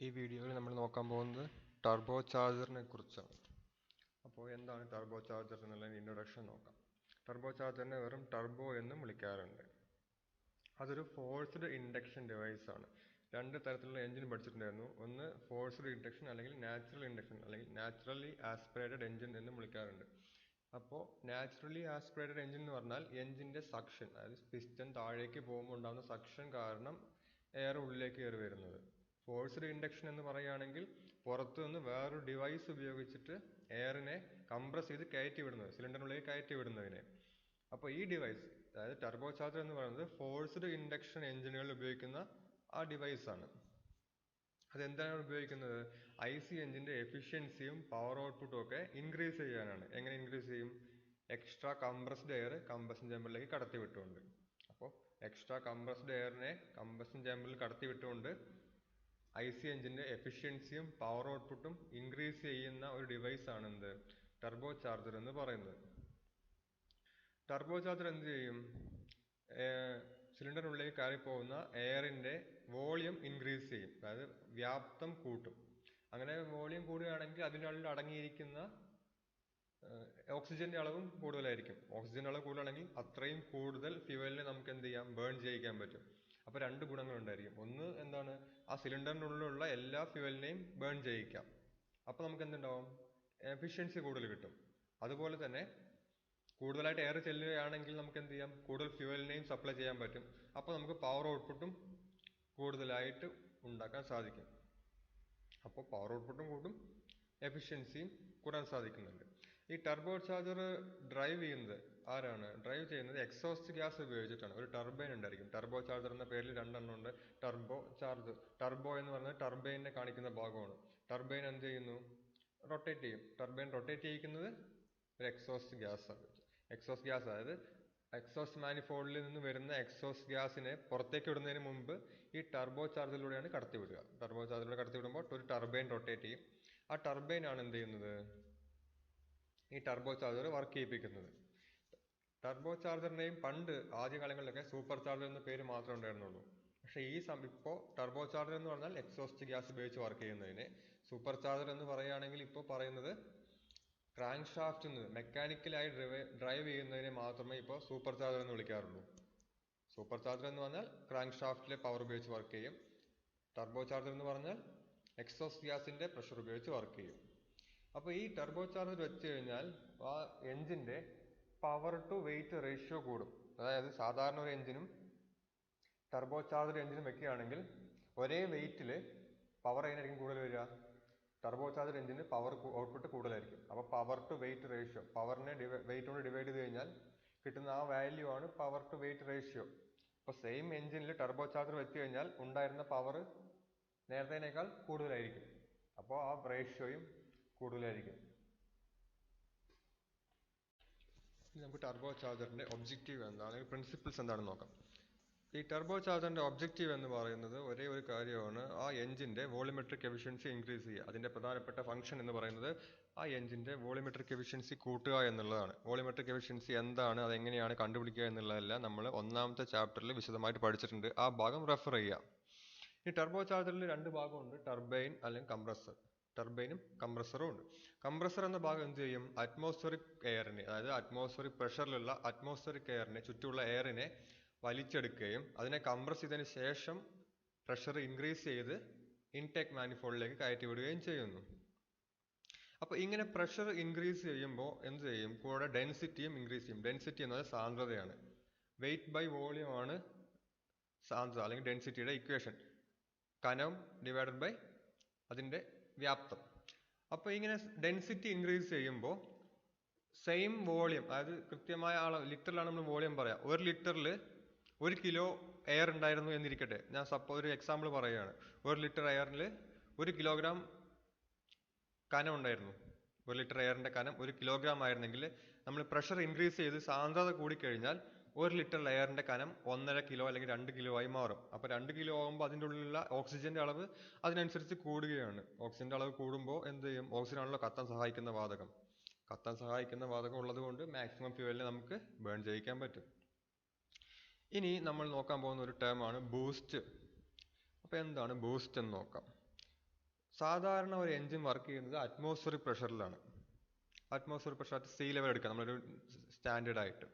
ഈ വീഡിയോയിൽ നമ്മൾ നോക്കാൻ പോകുന്നത് ടർബോ ചാർജറിനെ കുറിച്ചാണ്. അപ്പോൾ എന്താണ് ടർബോ ചാർജർ എന്നുള്ള ഇൻട്രൊഡക്ഷൻ നോക്കാം. ടർബോ ചാർജറിനെ വെറും ടർബോ എന്നും വിളിക്കാറുണ്ട്. അതൊരു ഫോഴ്സ്ഡ് ഇൻഡക്ഷൻ ഡിവൈസ് ആണ്. രണ്ട് തരത്തിലുള്ള എഞ്ചിൻ പഠിച്ചിട്ടുണ്ടായിരുന്നു. ഒന്ന് ഫോഴ്സ്ഡ് ഇൻഡക്ഷൻ അല്ലെങ്കിൽ നാച്ചുറൽ ഇൻഡക്ഷൻ അല്ലെങ്കിൽ നാച്ചുറലി ആസ്പിറേറ്റഡ് എഞ്ചിൻ എന്നും വിളിക്കാറുണ്ട്. അപ്പോൾ നാച്ചുറലി ആസ്പിറേറ്റഡ് എഞ്ചിൻ എന്ന് പറഞ്ഞാൽ എഞ്ചിൻ്റെ സക്ഷൻ, അതായത് പിസ്റ്റൺ താഴേക്ക് പോകുമ്പോൾ ഉണ്ടാകുന്ന സക്ഷൻ കാരണം എയർ ഉള്ളിലേക്ക് കയറി വരുന്നത്. ഫോഴ്സ്ഡ് ഇൻഡക്ഷൻ എന്ന് പറയുകയാണെങ്കിൽ പുറത്തു നിന്ന് വേറൊരു ഡിവൈസ് ഉപയോഗിച്ചിട്ട് എയറിനെ കംപ്രസ് ചെയ്ത് കയറ്റി വിടുന്നത്, സിലിണ്ടറിനുള്ളിലേക്ക് കയറ്റി വിടുന്നതിനെ. അപ്പോൾ ഈ ഡിവൈസ്, അതായത് ടർബോ ചാർജർ എന്ന് പറയുന്നത് ഫോഴ്സ്ഡ് ഇൻഡക്ഷൻ എഞ്ചിനുകളിൽ ഉപയോഗിക്കുന്ന ആ ഡിവൈസാണ്. അതെന്താണ് ഉപയോഗിക്കുന്നത്? IC എഞ്ചിൻ്റെ എഫിഷ്യൻസിയും പവർ ഔട്ട്പുട്ടും ഒക്കെ ഇൻക്രീസ് ചെയ്യാനാണ്. എങ്ങനെ ഇൻക്രീസ് ചെയ്യും? എക്സ്ട്രാ കംപ്രസ്ഡ് എയർ കമ്പഷൻ ചേമ്പറിലേക്ക് കടത്തി വിട്ടുകൊണ്ട്. അപ്പോൾ എക്സ്ട്രാ കംപ്രസ്ഡ് എയറിനെ കമ്പഷൻ ചേമ്പറിൽ കടത്തി വിട്ടുകൊണ്ട് IC എഞ്ചിൻ്റെ എഫിഷ്യൻസിയും പവർ ഔട്ട്പുട്ടും ഇൻക്രീസ് ചെയ്യുന്ന ഒരു ഡിവൈസാണ് എന്ത്? ടർബോ ചാർജർ എന്ന് പറയുന്നത്. ടർബോ ചാർജർ എന്ത് ചെയ്യും? സിലിണ്ടറിനുള്ളിലേക്ക് കയറിപ്പോകുന്ന എയറിൻ്റെ വോളിയം ഇൻക്രീസ് ചെയ്യും, അതായത് വ്യാപ്തം കൂട്ടും. അങ്ങനെ വോളിയം കൂടുകയാണെങ്കിൽ അതിനുള്ളിൽ അടങ്ങിയിരിക്കുന്ന ഓക്സിജന്റെ അളവും കൂടുതലായിരിക്കും. ഓക്സിജന്റെ അളവ് കൂടുതലാണെങ്കിൽ അത്രയും കൂടുതൽ ഫ്യൂവലിനെ നമുക്ക് എന്ത് ചെയ്യാം? ബേൺ ചെയ്യിക്കാൻ പറ്റും. അപ്പോൾ രണ്ട് ഗുണങ്ങളുണ്ടായിരിക്കും. ഒന്ന് എന്താണ്? ആ സിലിണ്ടറിനുള്ളിലുള്ള എല്ലാ ഫ്യൂവലിനെയും ബേൺ ചെയ്യിക്കാം. അപ്പോൾ നമുക്ക് എന്തുണ്ടാവും? എഫിഷ്യൻസി കൂടുതൽ കിട്ടും. അതുപോലെ തന്നെ കൂടുതലായിട്ട് എയർ ചെല്ലുകയാണെങ്കിൽ നമുക്ക് എന്ത് ചെയ്യാം? കൂടുതൽ ഫ്യൂവലിനെയും സപ്ലൈ ചെയ്യാൻ പറ്റും. അപ്പോൾ നമുക്ക് പവർ ഔട്ട്പുട്ടും കൂടുതലായിട്ട് ഉണ്ടാക്കാൻ സാധിക്കും. അപ്പോൾ പവർ ഔട്ട്പുട്ടും കൂടും, എഫിഷ്യൻസിയും കൂടാൻ സാധിക്കുന്നുണ്ട്. ഈ ടർബോ ചാർജർ ഡ്രൈവ് ചെയ്യുന്നത് ആരാണ്? ഡ്രൈവ് ചെയ്യുന്നത് എക്സോസ്റ്റ് ഗ്യാസ് ഉപയോഗിച്ചിട്ടാണ്. ഒരു ടർബൈൻ ഉണ്ടായിരിക്കും. ടർബോ ചാർജർ എന്ന പേരിൽ രണ്ടെണ്ണം ഉണ്ട്. ടർബോ ചാർജർ, ടർബോ എന്ന് പറയുന്നത് ടർബൈനെ കാണിക്കുന്ന ഭാഗമാണ്. ടർബൈൻ എന്ത് ചെയ്യുന്നു? റൊട്ടേറ്റ് ചെയ്യും. ടർബൈൻ റൊട്ടേറ്റ് ചെയ്യിക്കുന്നത് ഒരു എക്സോസ്റ്റ് ഗ്യാസ് ആണ്. എക്സോസ്റ്റ് ഗ്യാസ്, അതായത് എക്സോസ്റ്റ് മാനിഫോൾഡിൽ നിന്ന് വരുന്ന എക്സോസ്റ്റ് ഗ്യാസിനെ പുറത്തേക്ക് വിടുന്നതിന് മുമ്പ് ഈ ടർബോ ചാർജറിലൂടെയാണ് കടത്തിവിടുക. ടർബോ ചാർജറിലൂടെ കടത്തിവിടുമ്പോൾ ഒരു ടർബൈൻ റൊട്ടേറ്റ് ചെയ്യും. ആ ടർബൈൻ ആണ് എന്ത് ചെയ്യുന്നത്? ഈ ടർബോ ചാർജർ വർക്ക് ചെയ്യിപ്പിക്കുന്നത്. ടർബോ ചാർജറിനെയും പണ്ട് ആദ്യകാലങ്ങളിലൊക്കെ സൂപ്പർ ചാർജർ എന്ന പേര് മാത്രമേ ഉണ്ടായിരുന്നുള്ളൂ. പക്ഷേ ഇപ്പോൾ ടർബോ ചാർജർ എന്ന് പറഞ്ഞാൽ എക്സോസ്റ്റ് ഗ്യാസ് ഉപയോഗിച്ച് വർക്ക് ചെയ്യുന്നതിന്, സൂപ്പർ ചാർജർ എന്ന് പറയുകയാണെങ്കിൽ ഇപ്പോൾ പറയുന്നത് ക്രാങ്ക് ഷാഫ്റ്റിൽ നിന്ന് മെക്കാനിക്കലായി ഡ്രൈവ് ചെയ്യുന്നതിനെ മാത്രമേ ഇപ്പോൾ സൂപ്പർ ചാർജർ എന്ന് വിളിക്കാറുള്ളൂ. സൂപ്പർ ചാർജർ എന്ന് പറഞ്ഞാൽ ക്രാങ്ക് ഷാഫ്റ്റിലെ പവർ ഉപയോഗിച്ച് വർക്ക് ചെയ്യും. ടർബോ ചാർജർ എന്ന് പറഞ്ഞാൽ എക്സോസ്റ്റ് ഗ്യാസിന്റെ പ്രഷർ ഉപയോഗിച്ച് വർക്ക് ചെയ്യും. അപ്പോൾ ഈ ടർബോ ചാർജർ വെച്ച് കഴിഞ്ഞാൽ ആ എഞ്ചിന്റെ പവർ ടു വെയിറ്റ് റേഷ്യോ കൂടും. അതായത് സാധാരണ ഒരു എഞ്ചിനും ടർബോ ചാർജർ എഞ്ചിനും വെക്കുകയാണെങ്കിൽ ഒരേ വെയിറ്റിൽ പവർ എങ്ങനെയായിരിക്കും കൂടുതൽ വരിക? ടർബോ ചാർജർ എഞ്ചിന് പവർ ഔട്ട്പുട്ട് കൂടുതലായിരിക്കും. അപ്പോൾ പവർ ടു വെയിറ്റ് റേഷ്യോ, പവറിനെ വെയിറ്റ് കൊണ്ട് ഡിവൈഡ് ചെയ്ത് കഴിഞ്ഞാൽ കിട്ടുന്ന ആ വാല്യൂ ആണ് പവർ ടു വെയിറ്റ് റേഷ്യോ. അപ്പോൾ സെയിം എഞ്ചിനിൽ ടർബോ ചാർജർ വെച്ച് കഴിഞ്ഞാൽ ഉണ്ടായിരുന്ന പവർ നേരത്തേനേക്കാൾ കൂടുതലായിരിക്കും. അപ്പോൾ ആ റേഷ്യോയും കൂടുതലായിരിക്കും. ഇനി നമുക്ക് ടർബോ ചാർജറിന്റെ ഒബ്ജക്റ്റീവ് എന്താണ്, അല്ലെങ്കിൽ പ്രിൻസിപ്പിൾസ് എന്താണെന്ന് നോക്കാം. ഈ ടർബോ ചാർജറിന്റെ ഒബ്ജക്റ്റീവ് എന്ന് പറയുന്നത് ഒരേ ഒരു കാര്യമാണ്, ആ എഞ്ചിന്റെ വോളിമെട്രിക് എഫിഷ്യൻസി ഇൻക്രീസ് ചെയ്യുക. അതിന്റെ പ്രധാനപ്പെട്ട ഫംഗ്ഷൻ എന്ന് പറയുന്നത് ആ എഞ്ചിന്റെ വോളിമെട്രിക് എഫിഷ്യൻസി കൂട്ടുക എന്നുള്ളതാണ്. വോളിമെട്രിക് എഫിഷ്യൻസി എന്താണ്, അതെങ്ങനെയാണ് കണ്ടുപിടിക്കുക എന്നുള്ളതെല്ലാം നമ്മൾ ഒന്നാമത്തെ ചാപ്റ്ററിൽ വിശദമായിട്ട് പഠിച്ചിട്ടുണ്ട്. ആ ഭാഗം റെഫർ ചെയ്യാം. ഈ ടർബോ ചാർജറിൽ രണ്ട് ഭാഗമുണ്ട്, ടർബൈൻ അല്ലെങ്കിൽ കംപ്രസർ. ടർബൈനും കംപ്രസറും ഉണ്ട്. കംപ്രസർ എന്ന ഭാഗം എന്ത് ചെയ്യും? അറ്റ്മോസ്ഫിയറിക് എയറിനെ, അതായത് അറ്റ്മോസ്ഫിയറിക് പ്രഷറിലുള്ള അറ്റ്മോസ്ഫിയറിക് എയറിനെ, ചുറ്റുമുള്ള എയറിനെ വലിച്ചെടുക്കുകയും അതിനെ കംപ്രസ് ചെയ്തതിന് ശേഷം പ്രഷർ ഇൻക്രീസ് ചെയ്ത് ഇൻടേക്ക് മാനിഫോൾഡിലേക്ക് കയറ്റി വിടുകയും ചെയ്യുന്നു. അപ്പോൾ ഇങ്ങനെ പ്രഷർ ഇൻക്രീസ് ചെയ്യുമ്പോൾ എന്ത് ചെയ്യും? കൂടെ ഡെൻസിറ്റിയും ഇൻക്രീസ് ചെയ്യും. ഡെൻസിറ്റി എന്നത് സാന്ദ്രതയാണ്. വെയിറ്റ് ബൈ വോളിയം ആണ് സാന്ദ്രത അല്ലെങ്കിൽ ഡെൻസിറ്റിയുടെ ഇക്വേഷൻ. കനം ഡിവൈഡഡ് ബൈ അതിൻ്റെ വ്യാപ്തം. അപ്പോൾ ഇങ്ങനെ ഡെൻസിറ്റി ഇൻക്രീസ് ചെയ്യുമ്പോൾ സെയിം വോളിയം, അതായത് കൃത്യമായ അളവ്, ലിറ്ററിലാണ് നമ്മൾ വോളിയം പറയാം. ഒരു ലിറ്ററിൽ 1 കിലോ എയർ ഉണ്ടായിരുന്നു എന്നിരിക്കട്ടെ. ഞാൻ ഒരു എക്സാമ്പിൾ പറയുകയാണ്. 1 ലിറ്റർ എയറിൽ 1 കിലോഗ്രാം കനം ഉണ്ടായിരുന്നു. 1 ലിറ്റർ എയറിന്റെ കനം 1 കിലോഗ്രാം ആയിരുന്നെങ്കിൽ നമ്മൾ പ്രഷർ ഇൻക്രീസ് ചെയ്ത് സാന്ദ്രത കൂടിക്കഴിഞ്ഞാൽ 1 ലിറ്റർ എയറിന്റെ കനം 1.5 കിലോ അല്ലെങ്കിൽ 2 കിലോ ആയി മാറും. അപ്പോൾ 2 കിലോ ആകുമ്പോൾ അതിൻ്റെ ഉള്ളിലുള്ള ഓക്സിജന്റെ അളവ് അതിനനുസരിച്ച് കൂടുകയാണ്. ഓക്സിജന്റെ അളവ് കൂടുമ്പോൾ എന്ത് ചെയ്യും? ഓക്സിജൻ ആണല്ലോ കത്താൻ സഹായിക്കുന്ന വാതകം. കത്താൻ സഹായിക്കുന്ന വാതകം ഉള്ളത് കൊണ്ട് മാക്സിമം ഫ്യൂവലിനെ നമുക്ക് ബേൺ ചെയ്യിക്കാൻ പറ്റും. ഇനി നമ്മൾ നോക്കാൻ പോകുന്ന ഒരു ടേം ആണ് ബൂസ്റ്റ്. അപ്പോൾ എന്താണ് ബൂസ്റ്റ് എന്ന് നോക്കാം. സാധാരണ ഒരു എൻജിൻ വർക്ക് ചെയ്യുന്നത് അറ്റ്മോസ്ഫിയറിക് പ്രഷറിലാണ്. Atmospheric pressure at sea level എടുക്കാം നമ്മളൊരു സ്റ്റാൻഡേർഡ് ആയിട്ട്.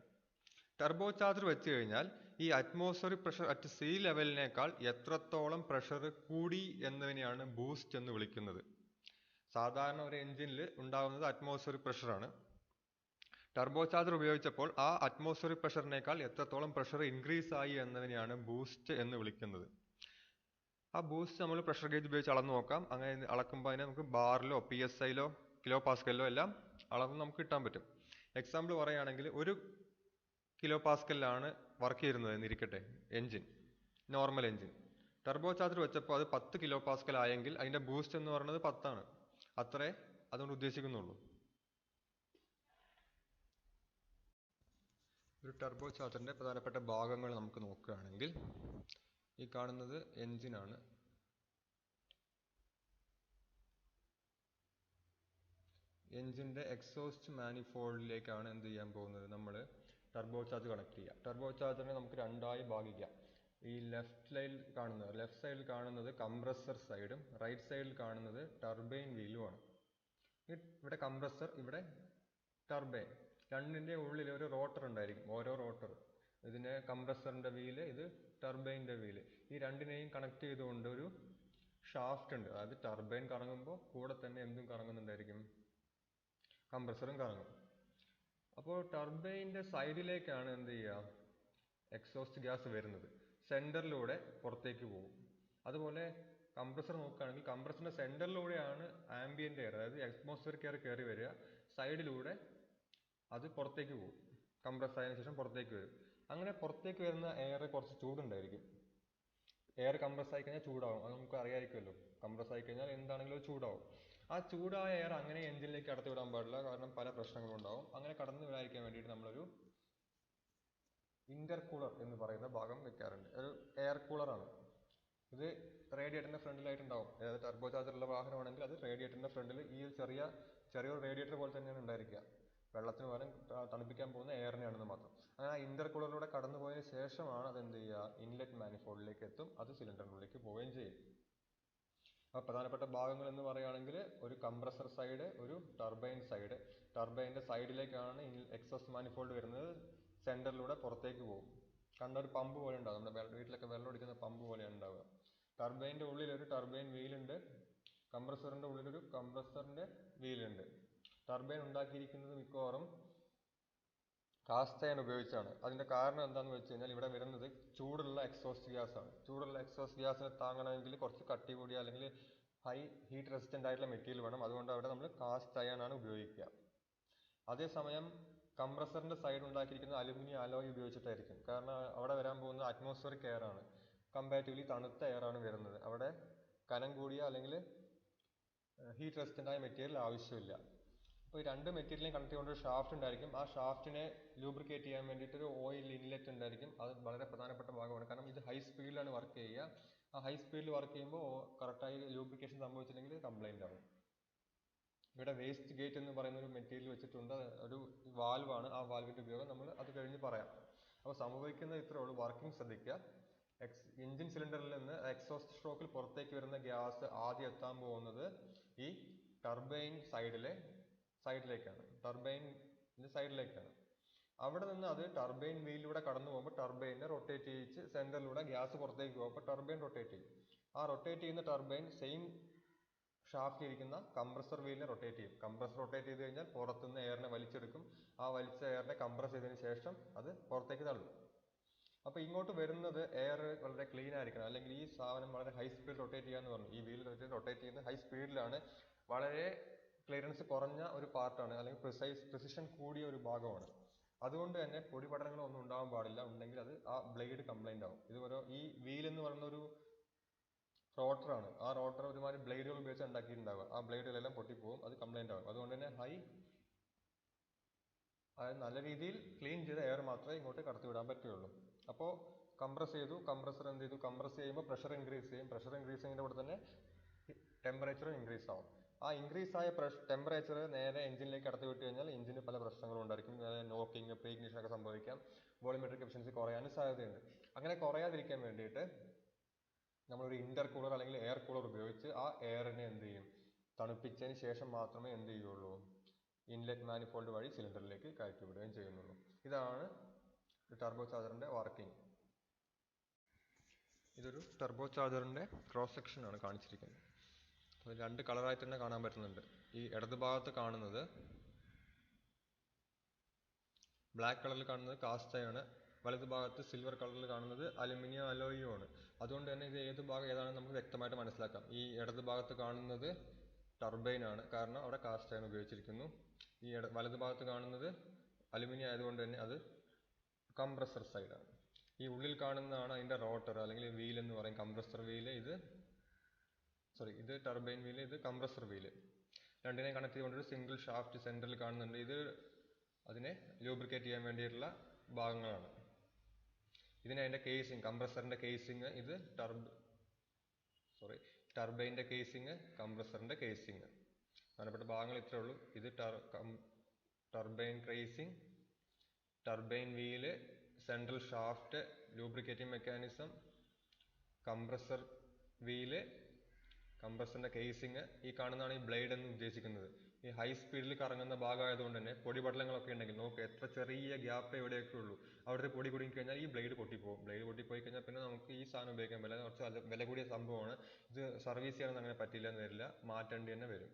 ടർബോ ചാർജർ വെച്ച് കഴിഞ്ഞാൽ ഈ അറ്റ്മോസ്ഫിയറിക് പ്രഷർ അറ്റ് സീ ലെവലിനേക്കാൾ എത്രത്തോളം പ്രഷർ കൂടി എന്നതിനെയാണ് ബൂസ്റ്റ് എന്ന് വിളിക്കുന്നത്. സാധാരണ ഒരു എൻജിനിൽ ഉണ്ടാകുന്നത് അറ്റ്മോസ്ഫിയറിക് പ്രഷറാണ്. ടർബോ ചാർജർ ഉപയോഗിച്ചപ്പോൾ ആ അറ്റ്മോസ്ഫിയറിക് പ്രഷറിനേക്കാൾ എത്രത്തോളം പ്രഷർ ഇൻക്രീസ് ആയി എന്നതിനെയാണ് ബൂസ്റ്റ് എന്ന് വിളിക്കുന്നത്. ആ ബൂസ്റ്റ് നമ്മൾ പ്രഷർ ഗേജ് ഉപയോഗിച്ച് അളന്ന് നോക്കാം. അങ്ങനെ അളക്കുമ്പോൾ അതിനെ നമുക്ക് ബാറിലോ PSI കിലോ പാസ്കലിലോ എല്ലാം അളന്ന് നമുക്ക് കിട്ടാൻ പറ്റും. എക്സാമ്പിൾ പറയുകയാണെങ്കിൽ 1 കിലോ പാസ്കലിലാണ് വർക്ക് ചെയ്യുന്നത് എന്നിരിക്കട്ടെ engine, normal engine. Turbo charger വെച്ചപ്പോൾ അത് 10 കിലോ പാസ്കൽ ആയെങ്കിൽ അതിൻ്റെ ബൂസ്റ്റ് എന്ന് പറയുന്നത് 10 ആണ്. അത്രേ അതുകൊണ്ട് ഉദ്ദേശിക്കുന്നുള്ളൂ. ഒരു ടർബോ ചാർജറിൻ്റെ പ്രധാനപ്പെട്ട ഭാഗങ്ങൾ നമുക്ക് നോക്കുകയാണെങ്കിൽ ഈ കാണുന്നത് എൻജിനാണ്. എൻജിൻ്റെ എക്സോസ്റ്റ് മാനിഫോൾഡിലേക്കാണ് എന്ത് ചെയ്യാൻ പോകുന്നത്, നമ്മൾ ടർബോ ചാർജ് കണക്ട് ചെയ്യുക. ടർബോ ചാർജറിനെ നമുക്ക് രണ്ടായി ഭാഗിക്കാം. ഈ ലെഫ്റ്റ് സൈഡിൽ കാണുന്നത് കംപ്രസർ സൈഡും റൈറ്റ് സൈഡിൽ കാണുന്നത് ടർബൈൻ വീലുമാണ്. ഇവിടെ കംപ്രസർ, ഇവിടെ ടർബൈൻ. രണ്ടിൻ്റെ ഉള്ളിൽ ഒരു റോട്ടർ ഉണ്ടായിരിക്കും, ഓരോ റോട്ടർ. ഇതിന് കംപ്രസറിൻ്റെ വീല്, ഇത് ടർബൈൻ്റെ വീല്. ഈ രണ്ടിനെയും കണക്ട് ചെയ്തുകൊണ്ട് ഒരു ഷാഫ്റ്റ് ഉണ്ട്. അതായത് ടർബൈൻ കറങ്ങുമ്പോൾ കൂടെ തന്നെ എന്തും കറങ്ങുന്നുണ്ടായിരിക്കും, കംപ്രസറും കറങ്ങും. അപ്പോൾ ടർബൈൻ്റെ സൈഡിലേക്കാണ് എന്ത് ചെയ്യുക, എക്സോസ്റ്റ് ഗ്യാസ് വരുന്നത്. സെൻറ്ററിലൂടെ പുറത്തേക്ക് പോകും. അതുപോലെ കംപ്രസർ നോക്കുകയാണെങ്കിൽ കംപ്രസറിൻ്റെ സെൻറ്ററിലൂടെയാണ് ആംബിയൻ്റ് എയർ, അതായത് അറ്റ്മോസ്ഫിയറിക് എയർ കയറി വരിക. സൈഡിലൂടെ അത് പുറത്തേക്ക് പോകും. കംപ്രസ് ആയതിനു ശേഷം പുറത്തേക്ക് വരും. അങ്ങനെ പുറത്തേക്ക് വരുന്ന എയർ കുറച്ച് ചൂടുണ്ടായിരിക്കും. എയർ കംപ്രസ് ആയി കഴിഞ്ഞാൽ ചൂടാവും, അത് നമുക്ക് അറിയാമായിരിക്കുമല്ലോ. കംപ്രസ് ആയി കഴിഞ്ഞാൽ എന്താണെങ്കിലും അത് ചൂടാവും. ആ ചൂടായ എയർ അങ്ങനെ എഞ്ചിനിലേക്ക് കടത്തി വിടാൻ പാടില്ല, കാരണം പല പ്രശ്നങ്ങളും ഉണ്ടാവും. അങ്ങനെ കടന്നു വിടാതിരിക്കാൻ വേണ്ടിയിട്ട് നമ്മളൊരു ഇന്റർകൂളർ എന്ന് പറയുന്ന ഭാഗം വെക്കാറുണ്ട്. ഒരു എയർ കൂളറാണ് ഇത്. റേഡിയേറ്ററിന്റെ ഫ്രണ്ടിലായിട്ടുണ്ടാവും. അതായത് ടർബോ ചാർജറുള്ള വാഹനമാണെങ്കിൽ അത് റേഡിയേറ്ററിന്റെ ഫ്രണ്ടിൽ ഈ ചെറിയൊരു റേഡിയേറ്റർ പോലെ തന്നെയാണ് ഉണ്ടായിരിക്കുക. വെള്ളത്തിന് പകരം തണുപ്പിക്കാൻ പോകുന്ന എയറിനെയാണെന്ന് മാത്രം. അങ്ങനെ ആ ഇന്റർകൂളറിലൂടെ കടന്നു പോയതിനു ശേഷമാണ് അത് എന്ത് ചെയ്യുക, ഇൻലെറ്റ് മാനിഫോൾഡിലേക്ക് എത്തും. അത് സിലിണ്ടറിനുള്ളിലേക്ക് പോവുകയും ചെയ്യും. അപ്പോൾ പ്രധാനപ്പെട്ട ഭാഗങ്ങൾ എന്ന് പറയുകയാണെങ്കിൽ ഒരു കംപ്രസർ സൈഡ്, ഒരു ടർബൈൻ സൈഡ്. ടർബൈൻ്റെ സൈഡിലേക്കാണ് എക്സോസ്റ്റ് മാനിഫോൾഡ് വരുന്നത്. സെൻറ്ററിലൂടെ പുറത്തേക്ക് പോകും. കണ്ട ഒരു പമ്പ് പോലെ ഉണ്ടാകും, നമ്മുടെ വീട്ടിലൊക്കെ വെള്ളം ഒടിക്കുന്ന പമ്പ് പോലെയാണ് ഉണ്ടാവുക. ടർബൈൻ്റെ ഉള്ളിൽ ഒരു ടർബൈൻ വീലുണ്ട്, കംപ്രസറിൻ്റെ ഉള്ളിലൊരു കംപ്രസറിൻ്റെ വീലുണ്ട്. ടർബൈൻ ഉണ്ടാക്കിയിരിക്കുന്നത് മിക്കവാറും കാസ്റ്റ് അയൺ ഉപയോഗിച്ചാണ്. അതിൻ്റെ കാരണം എന്താണെന്ന് വെച്ച് കഴിഞ്ഞാൽ ഇവിടെ വരുന്നത് ചൂടുള്ള എക്സോസ്റ്റ് ഗ്യാസ് ആണ്. ചൂടുള്ള എക്സോസ്റ്റ് ഗ്യാസിനെ താങ്ങണമെങ്കിൽ കുറച്ച് കട്ടി കൂടിയ അല്ലെങ്കിൽ ഹൈ ഹീറ്റ് റെസിസ്റ്റൻ്റ് ആയിട്ടുള്ള മെറ്റീരിയൽ വേണം. അതുകൊണ്ട് അവിടെ നമ്മൾ കാസ്റ്റ് അയൺ ആണ് ഉപയോഗിക്കുക. അതേസമയം കംപ്രസറിൻ്റെ സൈഡ് ഉണ്ടാക്കിയിരിക്കുന്നത് അലുമിനിയം അലോയ് ഉപയോഗിച്ചിട്ടായിരിക്കും. കാരണം അവിടെ വരാൻ പോകുന്നത് അറ്റ്മോസ്ഫിയറിക് എയർ ആണ്. കമ്പാരിറ്റീവ്ലി തണുത്ത എയർ ആണ് വരുന്നത്. അവിടെ കനം കൂടിയ അല്ലെങ്കിൽ ഹീറ്റ് റെസിസ്റ്റൻ്റ് ആയ മെറ്റീരിയൽ ആവശ്യമില്ല. അപ്പോൾ ഈ രണ്ട് മെറ്റീരിയലിനെയും കണക്ട് ചെയ്തുകൊണ്ട് ഒരു ഷാഫ്റ്റ് ഉണ്ടായിരിക്കും. ആ ഷാഫ്റ്റിനെ ലൂബ്രിക്കേറ്റ് ചെയ്യാൻ വേണ്ടിയിട്ട് ഒരു ഓയിൽ ഇൻലെറ്റ് ഉണ്ടായിരിക്കും. അത് വളരെ പ്രധാനപ്പെട്ട ഭാഗമാണ്. കാരണം ഇത് ഹൈ സ്പീഡിലാണ് വർക്ക് ചെയ്യുക. ആ ഹൈ സ്പീഡിൽ വർക്ക് ചെയ്യുമ്പോൾ കറക്റ്റായി ലൂബ്രിക്കേഷൻ സംഭവിച്ചില്ലെങ്കിൽ കംപ്ലൈൻ്റ് ആവും. ഇവിടെ വേസ്റ്റ് ഗേറ്റ് എന്ന് പറയുന്ന ഒരു മെറ്റീരിയൽ വെച്ചിട്ടുണ്ട്. ഒരു വാൽവാണ്. ആ വാൽവിൻ്റെ ഉപയോഗം നമ്മൾ അത് കഴിഞ്ഞ് പറയാം. അപ്പോൾ സംഭവിക്കുന്നത് ഇത്രേ ഉള്ളൂ. വർക്കിംഗ് ശ്രദ്ധിക്കുക. എൻജിൻ സിലിണ്ടറിൽ നിന്ന് എക്സോസ്റ്റ് സ്ട്രോക്കിൽ പുറത്തേക്ക് വരുന്ന ഗ്യാസ് ആദ്യം എത്താൻ പോകുന്നത് ഈ ടർബൈൻ സൈഡിലേക്കാണ്. ടർബൈനിൻ്റെ സൈഡിലേക്കാണ്. അവിടെ നിന്ന് അത് ടർബൈൻ വീലിലൂടെ കടന്നു പോകുമ്പോൾ ടർബൈനെ റൊട്ടേറ്റ് ചെയ്യിച്ച് സെൻറ്ററിലൂടെ ഗ്യാസ് പുറത്തേക്ക് പോകും. അപ്പോൾ ടർബൈൻ റൊട്ടേറ്റ് ചെയ്യും. ആ റൊട്ടേറ്റ് ചെയ്യുന്ന ടർബൈൻ സെയിം ഷാഫ്റ്റ് ഇരിക്കുന്ന കംപ്രസർ വീലിനെ റൊട്ടേറ്റ് ചെയ്യും. കംപ്രസർ റൊട്ടേറ്റ് ചെയ്ത് കഴിഞ്ഞാൽ പുറത്തുനിന്ന് എയറിനെ വലിച്ചെടുക്കും. ആ വലിച്ച എയറിനെ കംപ്രസ് ചെയ്തതിന് ശേഷം അത് പുറത്തേക്ക് തള്ളും. അപ്പോൾ ഇങ്ങോട്ട് വരുന്നത് എയർ വളരെ ക്ലീൻ ആയിരിക്കണം. അല്ലെങ്കിൽ ഈ സാധനം വളരെ ഹൈ സ്പീഡ് റൊട്ടേറ്റ് ചെയ്യാന്ന് പറഞ്ഞു. ഈ വീൽ റൊട്ടേറ്റ് ചെയ്യുന്നത് ഹൈ സ്പീഡിലാണ്. വളരെ ക്ലിയറൻസ് കുറഞ്ഞ ഒരു പാർട്ടാണ്, അല്ലെങ്കിൽ പ്രിസിഷൻ കൂടിയ ഒരു ഭാഗമാണ്. അതുകൊണ്ട് തന്നെ പൊടിപടലങ്ങളൊന്നും ഉണ്ടാകാൻ പാടില്ല. ഉണ്ടെങ്കിൽ അത് ആ ബ്ലേഡ് കംപ്ലൈൻ്റ് ആവും. ഇതുപോലെ ഈ വീൽ എന്ന് പറയുന്ന ഒരു റോട്ടറാണ്. ആ റോട്ടർ ഒരുമാതിരി ബ്ലേഡുകൾ ഉപയോഗിച്ച് ഉണ്ടാക്കിയിട്ടുണ്ടാവുക. ആ ബ്ലേഡുകളെല്ലാം പൊട്ടിപ്പോകും, അത് കംപ്ലൈൻ്റ് ആവും. അതുകൊണ്ട് തന്നെ അതായത് നല്ല രീതിയിൽ ക്ലീൻ ചെയ്ത എയർ മാത്രമേ ഇങ്ങോട്ട് കടത്തി വിടാൻ പറ്റുകയുള്ളൂ. അപ്പോൾ കംപ്രസ് ചെയ്തു. കംപ്രസർ എന്ത് ചെയ്തു, കംപ്രസ് ചെയ്യുമ്പോൾ പ്രഷർ ഇൻക്രീസ് ചെയ്യും. പ്രഷർ ഇൻക്രീസ് ചെയ്യുന്നതിൻ്റെ കൂടെ തന്നെ ടെമ്പറേച്ചറും ഇൻക്രീസ് ആവും. ആ ഇൻക്രീസ് ആയ ടെമ്പറേച്ചർ നേരെ എഞ്ചിനിലേക്ക് കടത്തി വിട്ട് കഴിഞ്ഞാൽ എഞ്ചിന് പല പ്രശ്നങ്ങളും ഉണ്ടായിരിക്കും. നോക്കിങ്, പ്രീഗ്നിഷൻ ഒക്കെ സംഭവിക്കാം. വോളിമെട്രിക് എഫിഷ്യൻസി കുറയാനും സാധ്യതയുണ്ട്. അങ്ങനെ കുറയാതിരിക്കാൻ വേണ്ടിയിട്ട് നമ്മളൊരു ഇന്റർ കൂളർ അല്ലെങ്കിൽ എയർ കൂളർ ഉപയോഗിച്ച് ആ എയറിനെ എന്ത് ചെയ്യും, തണുപ്പിച്ചതിന് ശേഷം മാത്രമേ എന്ത് ചെയ്യുള്ളൂ, ഇൻലെറ്റ് മാനിഫോൾഡ് വഴി സിലിണ്ടറിലേക്ക് കയറ്റി വിടുകയും ചെയ്യുന്നുള്ളൂ. ഇതാണ് ടർബോ ചാർജറിന്റെ വർക്കിംഗ്. ഇതൊരു ടർബോ ചാർജറിന്റെ ക്രോസ് സെക്ഷൻ ആണ് കാണിച്ചിരിക്കുന്നത്. രണ്ട് കളറായിട്ട് തന്നെ കാണാൻ പറ്റുന്നുണ്ട്. ഈ ഇടത് ഭാഗത്ത് കാണുന്നത് ബ്ലാക്ക് കളറിൽ കാണുന്നത് കാസ്റ്റ് ആണ്, വലത് ഭാഗത്ത് സിൽവർ കളറിൽ കാണുന്നത് അലുമിനിയം അലോയും ആണ്. അതുകൊണ്ട് തന്നെ ഇത് ഏത് ഭാഗം ഏതാണെന്ന് നമുക്ക് വ്യക്തമായിട്ട് മനസ്സിലാക്കാം. ഈ ഇടത് ഭാഗത്ത് കാണുന്നത് ടർബൈൻ ആണ്, കാരണം അവിടെ കാസ്റ്റ് അയൺ ഉപയോഗിച്ചിരിക്കുന്നു. ഈ വലത് ഭാഗത്ത് കാണുന്നത് അലുമിനിയം ആയതുകൊണ്ട് തന്നെ അത് കംപ്രസർ സൈഡാണ്. ഈ ഉള്ളിൽ കാണുന്നതാണ് അതിന്റെ റോട്ടർ അല്ലെങ്കിൽ വീൽ എന്ന് പറയും, കംപ്രസർ വീല്. ഇത് ടർബൈൻ വീല്, ഇത് കംപ്രസർ വീല്. രണ്ടിനെ കണക്ട് ചെയ്തുകൊണ്ടൊരു സിംഗിൾ ഷാഫ്റ്റ് സെന്ററിൽ കാണുന്നുണ്ട്. ഇത് അതിനെ ലൂബ്രിക്കേറ്റ് ചെയ്യാൻ വേണ്ടിയിട്ടുള്ള ഭാഗങ്ങളാണ്. ഇതിന് അതിന്റെ കേസിംഗ്, കംപ്രസറിന്റെ കേസിംഗ്, ഇത് ടർബൈന്റെ കേസിംഗ്, കംപ്രസറിന്റെ കേസിംഗ്. പ്രധാനപ്പെട്ട ഭാഗങ്ങൾ ഇത്രേ ഉള്ളൂ. ഇത് turbine casing, turbine wheel, central shaft, lubricating mechanism, compressor wheel, കംപ്രസറിന്റെ കേസിംഗ്. ഈ കാണുന്നതാണ് ഈ ബ്ലേഡ് എന്ന് ഉദ്ദേശിക്കുന്നത്. ഈ ഹൈ സ്പീഡിൽ കറങ്ങുന്ന ഭാഗമായതുകൊണ്ട് തന്നെ പൊടിപടലങ്ങളൊക്കെ ഉണ്ടെങ്കിൽ നോക്ക്, എത്ര ചെറിയ ഗ്യാപ്പ് എവിടെയൊക്കെ ഉള്ളൂ. അവിടുത്തെ പൊടി കുടുങ്ങി കഴിഞ്ഞാൽ ഈ ബ്ലേഡ് പൊട്ടിപ്പോകും. ബ്ലേഡ് പൊട്ടിപ്പോയി കഴിഞ്ഞാൽ പിന്നെ നമുക്ക് ഈ സാധനം ഉപയോഗിക്കാൻ പറ്റില്ല. കുറച്ച് വില കൂടിയ സംഭവമാണ്. ഇത് സർവീസ് ചെയ്യാനൊന്നും അങ്ങനെ പറ്റില്ല എന്ന് വരില്ല, മാറ്റേണ്ടി തന്നെ വരും.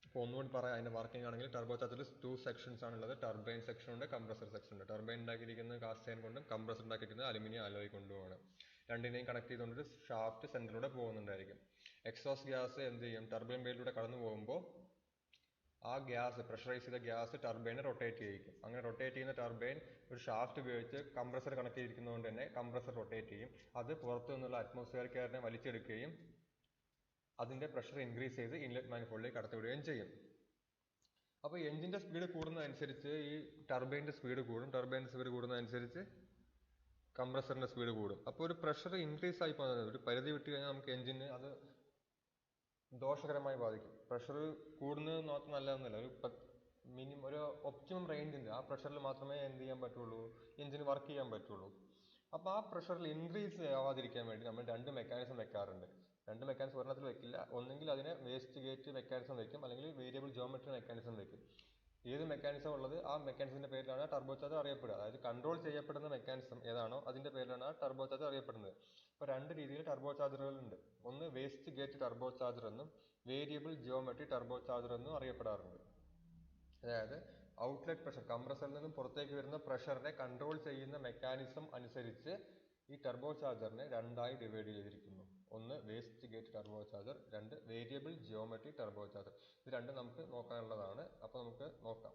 അപ്പോൾ ഒന്നുകൂടി പറയാം അതിന്റെ വർക്കിംഗ് ആണെങ്കിൽ, ടർബോ ചാർജറിൽ 2 സെക്ഷൻസ് ആണുള്ളത്. ടർബൈൻ സെക്ഷൻ ഉണ്ട്, കംപ്രസർ സെക്ഷൻ ഉണ്ട്. ടർബൈൻ ഉണ്ടാക്കിയിരിക്കുന്നത് കാസ്റ്റ് അയൺ കൊണ്ടും കംപ്രസർ ഉണ്ടാക്കിയിരിക്കുന്നത് അലുമിനിയം അലോയ് കൊണ്ടുമാണ്. രണ്ടിനെയും കണക്ട് ചെയ്തുകൊണ്ട് ഷാഫ്റ്റ് സെന്ററിലൂടെ പോകുന്നുണ്ടായിരിക്കും. എക്സോസ്റ്റ് ഗ്യാസ് എന്ത് ചെയ്യും, ടർബൈൻ ബ്ലേഡിലൂടെ കടന്നു പോകുമ്പോൾ ആ ഗ്യാസ്, പ്രഷറൈസ് ചെയ്ത ഗ്യാസ് ടർബൈനെ റൊട്ടേറ്റ് ചെയ്യിക്കും. അങ്ങനെ റൊട്ടേറ്റ് ചെയ്യുന്ന ടർബൈൻ ഒരു ഷാഫ്റ്റ് ഉപയോഗിച്ച് കംപ്രസർ കണക്ട് ചെയ്തിരിക്കുന്നതുകൊണ്ട് തന്നെ കംപ്രസർ റൊട്ടേറ്റ് ചെയ്യും. അത് പുറത്തു നിന്നുള്ള അറ്റ്മോസ്ഫിയറിക് എയറിനെ വലിച്ചെടുക്കുകയും അതിന്റെ പ്രഷർ ഇൻക്രീസ് ചെയ്ത് ഇൻലെറ്റ് മാനിഫോൾഡിലേക്ക് കടത്തിവിടുകയും ചെയ്യും. അപ്പോൾ എഞ്ചിന്റെ സ്പീഡ് കൂടുന്നതനുസരിച്ച് ഈ ടർബൈന്റെ സ്പീഡ് കൂടും. ടർബൈന്റെ സ്പീഡ് കൂടുന്നതനുസരിച്ച് കംപ്രസറിന്റെ സ്പീഡ് കൂടും. അപ്പോൾ ഒരു പ്രഷർ ഇൻക്രീസ് ആയി പോകുന്നത്, ഒരു പരിധി വിട്ട് കഴിഞ്ഞാൽ നമുക്ക് എഞ്ചിന് അത് ദോഷകരമായി ബാധിക്കും. പ്രഷർ കൂടുന്നത് മാത്രം നല്ലതെന്നല്ല, ഒരു ഒപ്റ്റിമം റേഞ്ച് ഉണ്ട്. ആ പ്രഷറിൽ മാത്രമേ എന്ത് ചെയ്യാൻ പറ്റുള്ളൂ, എഞ്ചിന് വർക്ക് ചെയ്യാൻ പറ്റുള്ളൂ. അപ്പോൾ ആ പ്രഷറിൽ ഇൻക്രീസ് ആവാതിരിക്കാൻ വേണ്ടി നമ്മൾ രണ്ട് മെക്കാനിസം വെക്കാറുണ്ട്. രണ്ട് മെക്കാനിസം ഒരെണ്ണത്തിൽ വെക്കില്ല. ഒന്നെങ്കിൽ അതിനെ വേസ്റ്റ് ഗേറ്റ് മെക്കാനിസം വെക്കും, അല്ലെങ്കിൽ വേരിയബിൾ ജോമെട്രി മെക്കാനിസം വെക്കും. ഏത് മെക്കാനിസം ഉള്ളത് ആ മെക്കാനിസത്തിന്റെ പേരിലാണ് ടർബോ ചാർജർ അറിയപ്പെടുക. അതായത് കൺട്രോൾ ചെയ്യപ്പെടുന്ന മെക്കാനിസം ഏതാണോ അതിന്റെ പേരിലാണ് ആ ടർബോ ചാർജർ അറിയപ്പെടുന്നത്. അപ്പോൾ രണ്ട് രീതിയിൽ ടർബോ ചാർജറുകൾ ഉണ്ട്. ഒന്ന് വേസ്റ്റ് ഗേറ്റ് ടർബോ ചാർജർ എന്നും വേരിയബിൾ ജിയോമെട്രി ടർബോ ചാർജർ എന്നും അറിയപ്പെടാറുണ്ട്. അതായത് ഔട്ട്ലെറ്റ് പ്രഷർ, കംപ്രസറിൽ നിന്നും പുറത്തേക്ക് വരുന്ന പ്രഷറിനെ കൺട്രോൾ ചെയ്യുന്ന മെക്കാനിസം അനുസരിച്ച് ഈ ടർബോ ചാർജറിനെ രണ്ടായി ഡിവൈഡ് ചെയ്തിരിക്കുന്നു. ഒന്ന് വേസ്റ്റ് ഗേറ്റ് ടർബോ ചാർജർ, രണ്ട് വേരിയബിൾ ജിയോമെട്രി ടർബോ ചാർജർ. ഇത് രണ്ടും നമുക്ക് നോക്കാനുള്ളതാണ്. അപ്പോൾ നമുക്ക് നോക്കാം.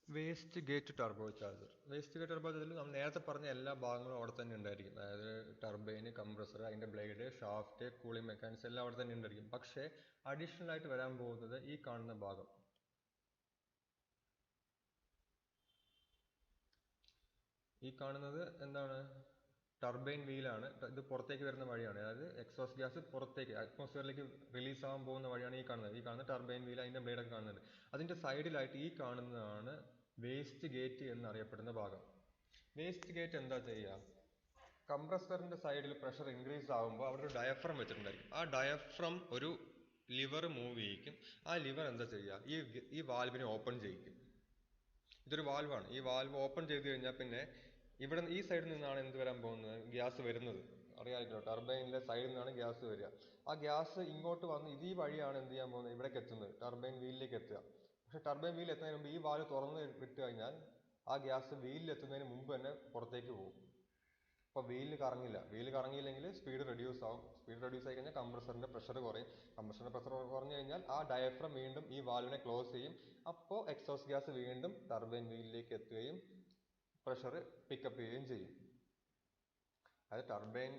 Waste gate turbo charger. Waste gate turbo ചാർജറിൽ നമ്മൾ നേരത്തെ പറഞ്ഞ എല്ലാ ഭാഗങ്ങളും അവിടെ തന്നെ ഉണ്ടായിരിക്കും. അതായത് ടർബൈന്, കംപ്രസർ, അതിന്റെ ബ്ലേഡ്, ഷാഫ്റ്റ്, കൂളിംഗ് മെക്കാനിസം എല്ലാം അവിടെ തന്നെ ഉണ്ടായിരിക്കും. പക്ഷേ അഡീഷണൽ ആയിട്ട് വരാൻ പോകുന്നത് ഈ കാണുന്ന ഭാഗം. ഈ കാണുന്നത് എന്താണ്, ടർബൈൻ വീലാണ്. ഇത് പുറത്തേക്ക് വരുന്ന വഴിയാണ്. അതായത് എക്സോസ്റ്റ് ഗ്യാസ് പുറത്തേക്ക് അറ്റ്മോസ്ഫിയറിലേക്ക് റിലീസ് ആവാൻ പോകുന്ന വഴിയാണ് ഈ കാണുന്നത്. ഈ കാണുന്ന ടർബൈൻ വീൽ, അതിന്റെ ബ്ലേഡൊക്കെ കാണുന്നുണ്ട്. അതിന്റെ സൈഡിലായിട്ട് ഈ കാണുന്നതാണ് വേസ്റ്റ് ഗേറ്റ് എന്നറിയപ്പെടുന്ന ഭാഗം. വേസ്റ്റ് ഗേറ്റ് എന്താ ചെയ്യുക, കംപ്രസറിന്റെ സൈഡിൽ പ്രഷർ ഇൻക്രീസ് ആകുമ്പോൾ അവിടെ ഒരു ഡയഫ്രം വെച്ചിട്ടുണ്ടായിരിക്കും. ആ ഡയഫ്രം ഒരു ലിവർ മൂവ് ചെയ്യിക്കും. ആ ലിവർ എന്താ ചെയ്യുക, ഈ വാൽവിനെ ഓപ്പൺ ചെയ്യിക്കും. ഇതൊരു വാൽവാണ്. ഈ വാൽവ് ഓപ്പൺ ചെയ്ത് കഴിഞ്ഞാൽ പിന്നെ ഇവിടെ ഈ സൈഡിൽ നിന്നാണ് എന്ത് വരാൻ പോകുന്നത്, ഗ്യാസ് വരുന്നത്. അറിയാമല്ലോ, ടർബൈനിലെ സൈഡിൽ നിന്നാണ് ഗ്യാസ് വരിക. ആ ഗ്യാസ് ഇങ്ങോട്ട് വന്ന് ഇത് ഈ വഴിയാണ് എന്ത് ചെയ്യാൻ പോകുന്നത്, ഇവിടേക്ക് എത്തുന്നത്, ടർബൈൻ വീലിലേക്ക് എത്തുക. പക്ഷെ ടർബൈൻ വീൽ എത്തുന്നതിന് മുമ്പ് ഈ വാൽവ് തുറന്ന് വിട്ട് കഴിഞ്ഞാൽ ആ ഗ്യാസ് വീലിൽ എത്തുന്നതിന് മുമ്പ് തന്നെ പുറത്തേക്ക് പോകും. അപ്പോൾ വീല് കറങ്ങില്ല. വീല് കറങ്ങിയില്ലെങ്കിൽ സ്പീഡ് റെഡ്യൂസ് ആവും. സ്പീഡ് റെഡ്യൂസ് ആയി കഴിഞ്ഞാൽ കംപ്രസറിന്റെ പ്രഷർ കുറയും. കംപ്രസറിന്റെ പ്രഷർ കുറഞ്ഞു കഴിഞ്ഞാൽ ആ ഡയഫ്രം വീണ്ടും ഈ വാൽവിനെ ക്ലോസ് ചെയ്യും. അപ്പോൾ എക്സോസ്റ്റ് ഗ്യാസ് വീണ്ടും ടർബൈൻ വീലിലേക്ക് എത്തുകയും പ്രഷർ പിക്കപ്പ് ചെയ്യുകയും ചെയ്യും. അതായത് ടർബൈൻ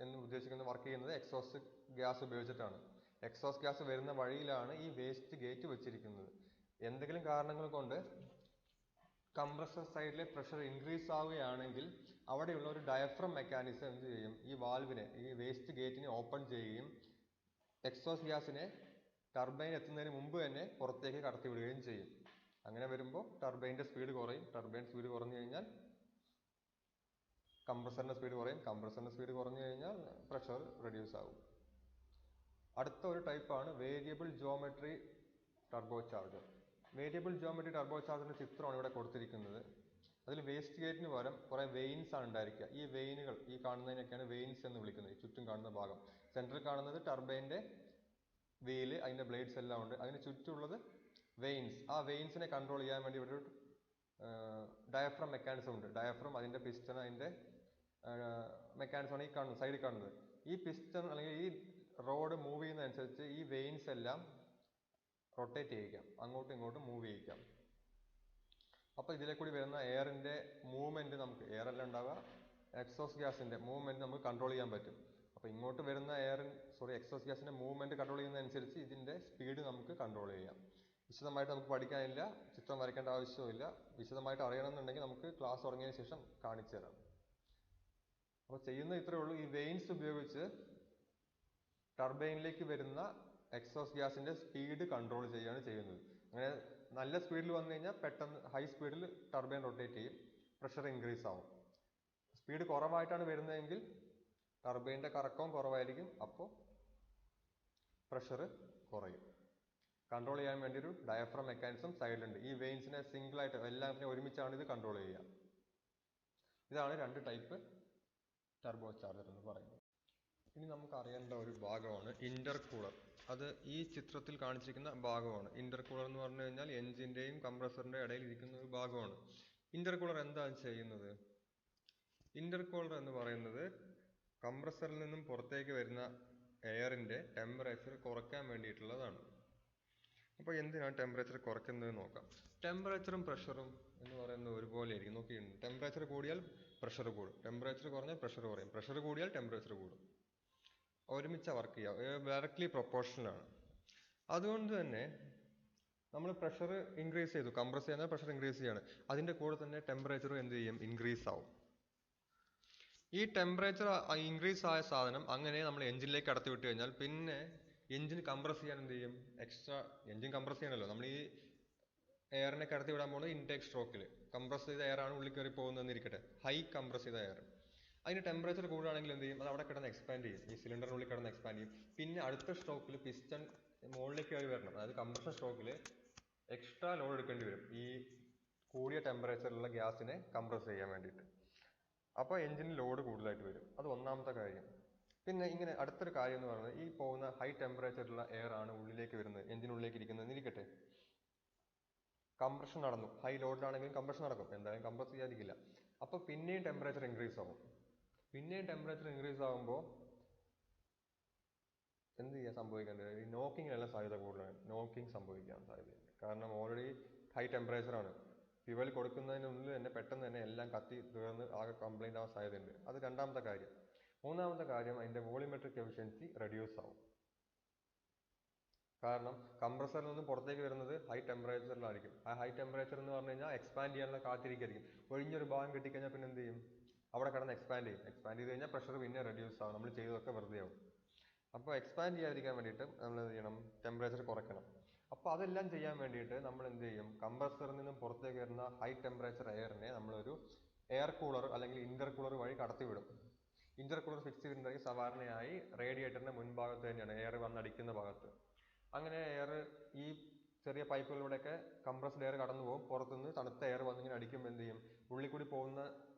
എന്ന് ഉദ്ദേശിക്കുന്നത് വർക്ക് ചെയ്യുന്നത് എക്സോസ്റ്റ് ഗ്യാസ് ഉപയോഗിച്ചിട്ടാണ്. എക്സോസ്റ്റ് ഗ്യാസ് വരുന്ന വഴിയിലാണ് ഈ വേസ്റ്റ് ഗേറ്റ് വെച്ചിരിക്കുന്നത്. എന്തെങ്കിലും കാരണങ്ങൾ കൊണ്ട് കംപ്രസർ സൈഡിലെ പ്രഷർ ഇൻക്രീസ് ആവുകയാണെങ്കിൽ അവിടെയുള്ള ഒരു ഡയഫ്രം മെക്കാനിസം എന്ത് ചെയ്യും, ഈ വാൽവിനെ, ഈ വേസ്റ്റ് ഗേറ്റിനെ ഓപ്പൺ ചെയ്യുകയും എക്സോസ്റ്റ് ഗ്യാസിനെ ടർബൈൻ എത്തുന്നതിന് മുമ്പ് തന്നെ പുറത്തേക്ക് കടത്തിവിടുകയും ചെയ്യും. അങ്ങനെ വരുമ്പോൾ ടർബൈന്റെ സ്പീഡ് കുറയും. ടർബൈൻ സ്പീഡ് കുറഞ്ഞു കഴിഞ്ഞാൽ കംപ്രസറിൻ്റെ സ്പീഡ് കുറയും. കംപ്രസറിൻ്റെ സ്പീഡ് കുറഞ്ഞു കഴിഞ്ഞാൽ പ്രഷർ റെഡ്യൂസ് ആകും. അടുത്ത ഒരു ടൈപ്പാണ് variable geometry turbo charger. Variable geometry turbo ചാർജറിൻ്റെ ചിത്രമാണ് ഇവിടെ കൊടുത്തിരിക്കുന്നത്. അതിൽ വേസ്റ്റ് ഗേറ്റിന് പകരം കുറേ വെയിൻസ് ആണ് ഉണ്ടായിരിക്കുക. ഈ വെയിനുകൾ, ഈ കാണുന്നതിനൊക്കെയാണ് വെയിൻസ് എന്ന് വിളിക്കുന്നത്. ഈ ചുറ്റും കാണുന്ന ഭാഗം, സെൻട്രൽ കാണുന്നത് ടർബൈൻ്റെ വീല്, അതിൻ്റെ ബ്ലേഡ്സ് എല്ലാം ഉണ്ട്. അതിന് ചുറ്റുമുള്ളത് വെയിൻസ്. ആ വെയിൻസിനെ കൺട്രോൾ ചെയ്യാൻ വേണ്ടി ഒരു ഡയഫ്രം മെക്കാനിസം ഉണ്ട്. ഡയഫ്രം, അതിൻ്റെ പിസ്റ്റൺ, അതിൻ്റെ മെക്കാനിസമാണ് ഈ കാണുന്നത്, സൈഡിൽ കാണുന്നത്. ഈ പിസ്റ്റൺ അല്ലെങ്കിൽ ഈ റോഡ് മൂവ് ചെയ്യുന്നതനുസരിച്ച് ഈ വെയിൻസ് എല്ലാം റൊട്ടേറ്റ് ചെയ്യിക്കാം, അങ്ങോട്ടും ഇങ്ങോട്ടും മൂവ് ചെയ്യിക്കാം. അപ്പോൾ ഇതിലെ കൂടി വരുന്ന എയറിൻ്റെ മൂവ്മെൻറ്റ് നമുക്ക്, എയറെല്ലാം ഉണ്ടാവുക, എക്സോസ് ഗ്യാസിൻ്റെ മൂവ്മെൻറ്റ് നമുക്ക് കൺട്രോൾ ചെയ്യാൻ പറ്റും. അപ്പോൾ ഇങ്ങോട്ട് വരുന്ന എക്സോസ് ഗ്യാസിൻ്റെ മൂവ്മെൻറ്റ് കൺട്രോൾ ചെയ്യുന്നതനുസരിച്ച് ഇതിൻ്റെ സ്പീഡ് നമുക്ക് കൺട്രോൾ ചെയ്യാം. വിശദമായിട്ട് നമുക്ക് പഠിക്കാനില്ല, ചിത്രം വരയ്ക്കേണ്ട ആവശ്യമില്ല. വിശദമായിട്ട് അറിയണമെന്നുണ്ടെങ്കിൽ നമുക്ക് ക്ലാസ് തുടങ്ങിയതിന് ശേഷം കാണിച്ചു തരാം. അപ്പോൾ ചെയ്യുന്നത് ഇത്രയേ ഉള്ളൂ. ഈ വെയിൻസ് ഉപയോഗിച്ച് ടർബൈനിലേക്ക് വരുന്ന എക്സോസ് ഗ്യാസിൻ്റെ സ്പീഡ് കൺട്രോൾ ചെയ്യുകയാണ് ചെയ്യുന്നത്. അങ്ങനെ നല്ല സ്പീഡിൽ വന്നു കഴിഞ്ഞാൽ പെട്ടെന്ന് ഹൈ സ്പീഡിൽ ടർബൈൻ റൊട്ടേറ്റ് ചെയ്യും, പ്രഷർ ഇൻക്രീസ് ആവും. സ്പീഡ് കുറവായിട്ടാണ് വരുന്നതെങ്കിൽ ടർബൈൻ്റെ കറക്കവും കുറവായിരിക്കും, അപ്പോൾ പ്രഷർ കുറയും. കൺട്രോൾ ചെയ്യാൻ വേണ്ടി ഒരു ഡയഫ്രം മെക്കാനിസം സൈഡിലുണ്ട്. ഈ വെയിൻസിനെ സിംഗിളായിട്ട് എല്ലാത്തിനും ഒരുമിച്ചാണ് ഇത് കൺട്രോൾ ചെയ്യുക. ഇതാണ് രണ്ട് ടൈപ്പ് ടർബോ ചാർജർ എന്ന് പറയുന്നത്. ഇനി നമുക്ക് അറിയേണ്ട ഒരു ഭാഗമാണ് ഇന്റർകൂളർ. അത് ഈ ചിത്രത്തിൽ കാണിച്ചിരിക്കുന്ന ഭാഗമാണ്. ഇന്റർകൂളർ എന്ന് പറഞ്ഞു കഴിഞ്ഞാൽ എഞ്ചിൻ്റെയും കംപ്രസറിൻ്റെയും ഇടയിൽ ഇരിക്കുന്ന ഒരു ഭാഗമാണ്. ഇന്റർകൂളർ എന്താണ് ചെയ്യുന്നത്? ഇന്റർകൂളർ എന്ന് പറയുന്നത് കംപ്രസറിൽ നിന്നും പുറത്തേക്ക് വരുന്ന എയറിൻ്റെ ടെമ്പറേച്ചർ കുറയ്ക്കാൻ വേണ്ടിയിട്ടുള്ളതാണ്. അപ്പോൾ എന്തിനാണ് ടെമ്പറേച്ചർ കുറയ്ക്കുന്നത് നോക്കാം. ടെമ്പറേച്ചറും പ്രഷറും എന്ന് പറയുന്നത് ഒരുപോലെ ആയിരിക്കും. നോക്കിയിട്ടുണ്ട്, ടെമ്പറേച്ചർ കൂടിയാൽ പ്രഷർ കൂടും, ടെമ്പറേച്ചർ കുറഞ്ഞാൽ പ്രഷർ കുറയും, പ്രഷർ കൂടിയാൽ ടെമ്പറേച്ചർ കൂടും. ഒരുമിച്ച് വർക്ക് ചെയ്യുക, ഡയറക്ട്ലി പ്രൊപ്പോർഷണലാണ്. അതുകൊണ്ട് തന്നെ നമ്മൾ പ്രഷർ ഇൻക്രീസ് ചെയ്തു, കംപ്രസ് ചെയ്യുന്ന പ്രഷർ ഇൻക്രീസ് ചെയ്യാണ്, അതിൻ്റെ കൂടെ തന്നെ ടെമ്പറേച്ചറും എന്ത് ചെയ്യും, ഇൻക്രീസ് ആവും. ഈ ടെമ്പറേച്ചർ ഇൻക്രീസ് ആയ സാധനം അങ്ങനെ നമ്മൾ എഞ്ചിനിലേക്ക് കടത്തി വിട്ട് കഴിഞ്ഞാൽ പിന്നെ എഞ്ചിൻ കംപ്രസ് ചെയ്യാൻ എന്ത് ചെയ്യും, എക്സ്ട്രാ എഞ്ചിൻ കംപ്രസ് ചെയ്യണമല്ലോ. നമ്മൾ ഈ എയറിനെ കടത്തി വിടാൻ പോകുന്നത് ഇൻടേക്ക് സ്ട്രോക്കിൽ കംപ്രസ് ചെയ്ത എയറാണ് ഉള്ളിൽ കയറി പോകുന്നതെന്ന് ഇരിക്കട്ടെ, ഹൈ കംപ്രസ് ചെയ്ത എയർ. അതിന് ടെമ്പറേച്ചർ കൂടുകയാണെങ്കിൽ എന്ത് ചെയ്യും, അത് അവിടെ കിടന്ന് എക്സ്പാൻഡ് ചെയ്യും, ഈ സിലിണ്ടറിനുള്ളിൽ കിടന്ന് എക്സ്പാൻഡ് ചെയ്യും. പിന്നെ അടുത്ത സ്ട്രോക്കിൽ പിസ്റ്റൺ മുകളിലേക്ക് കയറി വരണം, അതായത് കംപ്രഷൻ സ്ട്രോക്കിൽ എക്സ്ട്രാ ലോഡ് എടുക്കേണ്ടി വരും ഈ കൂടിയ ടെമ്പറേച്ചറിലുള്ള ഗ്യാസിനെ കംപ്രസ് ചെയ്യാൻ വേണ്ടിയിട്ട്. അപ്പോൾ എഞ്ചിന് ലോഡ് കൂടുതലായിട്ട് വരും. അത് ഒന്നാമത്തെ കാര്യം. പിന്നെ ഇങ്ങനെ അടുത്തൊരു കാര്യം എന്ന് പറയുന്നത്, ഈ പോകുന്ന ഹൈ ടെമ്പറേച്ചറിലുള്ള എയർ ആണ് ഉള്ളിലേക്ക് വരുന്നത്, എഞ്ചിനുള്ളിലേക്ക് ഇരിക്കുന്നത് ഇരിക്കട്ടെ, കംപ്രഷൻ നടന്നു, ഹൈ ലോഡിലാണെങ്കിലും കംപ്രഷൻ നടക്കും, എന്തായാലും കംപ്രസ് ചെയ്യാതിരിക്കില്ല. അപ്പോൾ പിന്നെയും ടെമ്പറേച്ചർ ഇൻക്രീസ് ആവും. പിന്നെയും ടെമ്പറേച്ചർ ഇൻക്രീസ് ആകുമ്പോൾ എന്ത് ചെയ്യാൻ സംഭവിക്കേണ്ടത്, ഈ നോക്കിങ്ങിനെല്ലാം സാധ്യത കൂടുതലാണ്, നോക്കിങ് സംഭവിക്കാൻ സാധ്യതയുണ്ട്. കാരണം ഓൾറെഡി ഹൈ ടെമ്പറേച്ചറാണ്, ഫ്യുവൽ കൊടുക്കുന്നതിനുള്ളിൽ തന്നെ പെട്ടെന്ന് തന്നെ എല്ലാം കത്തി തീർന്ന് ആകെ കംപ്ലൈൻ്റ് ആവാൻ സാധ്യതയുണ്ട്. അത് രണ്ടാമത്തെ കാര്യം. മൂന്നാമത്തെ കാര്യം, അതിൻ്റെ വോളിമെട്രിക് എഫിഷ്യൻസി റെഡ്യൂസ് ആവും. കാരണം കംപ്രസറിൽ നിന്നും പുറത്തേക്ക് വരുന്നത് ഹൈ ടെമ്പറേച്ചറിലായിരിക്കും. ആ ഹൈ ടെമ്പറേച്ചർ എന്ന് പറഞ്ഞു കഴിഞ്ഞാൽ എക്സ്പാൻഡ് ചെയ്യാനുള്ള കാത്തിരിക്കായിരിക്കും. ഒഴിഞ്ഞൊരു ഭാഗം കിട്ടിക്കഴിഞ്ഞാൽ പിന്നെ എന്ത് ചെയ്യും, അവിടെ കിടന്ന് എക്സ്പാൻഡ് ചെയ്യും. എക്സ്പാൻഡ് ചെയ്ത് കഴിഞ്ഞാൽ പ്രഷർ പിന്നെ റെഡ്യൂസ് ആവും, നമ്മൾ ചെയ്തതൊക്കെ വെറുതെ ആവും. അപ്പോൾ എക്സ്പാൻഡ് ചെയ്യാതിരിക്കാൻ വേണ്ടിയിട്ട് നമ്മൾ എന്ത് ചെയ്യണം, ടെമ്പറേച്ചർ കുറയ്ക്കണം. അപ്പോൾ അതെല്ലാം ചെയ്യാൻ വേണ്ടിയിട്ട് നമ്മൾ എന്ത് ചെയ്യും, കംപ്രസറിൽ നിന്നും പുറത്തേക്ക് വരുന്ന ഹൈ ടെമ്പറേച്ചർ എയറിനെ നമ്മളൊരു എയർ കൂളർ അല്ലെങ്കിൽ ഇന്റർകൂളർ വഴി കടത്തിവിടും. ഇന്റർകൂളർ ഫിക്സ് ചെയ്തിട്ടുണ്ടെങ്കിൽ സാധാരണയായി റേഡിയേറ്ററിന്റെ മുൻഭാഗത്ത് തന്നെയാണ്, എയർ വന്നടിക്കുന്ന ഭാഗത്ത്. അങ്ങനെ എയർ ഈ ചെറിയ പൈപ്പുകളിലൂടെയൊക്കെ കംപ്രസ്ഡ് എയർ കടന്നു പോകും. പുറത്തുനിന്ന് തണുത്ത എയർ വന്നിങ്ങനെ അടിക്കുമ്പോൾ എന്ത് ചെയ്യും, ഉള്ളിൽ കൂടി പോകുന്ന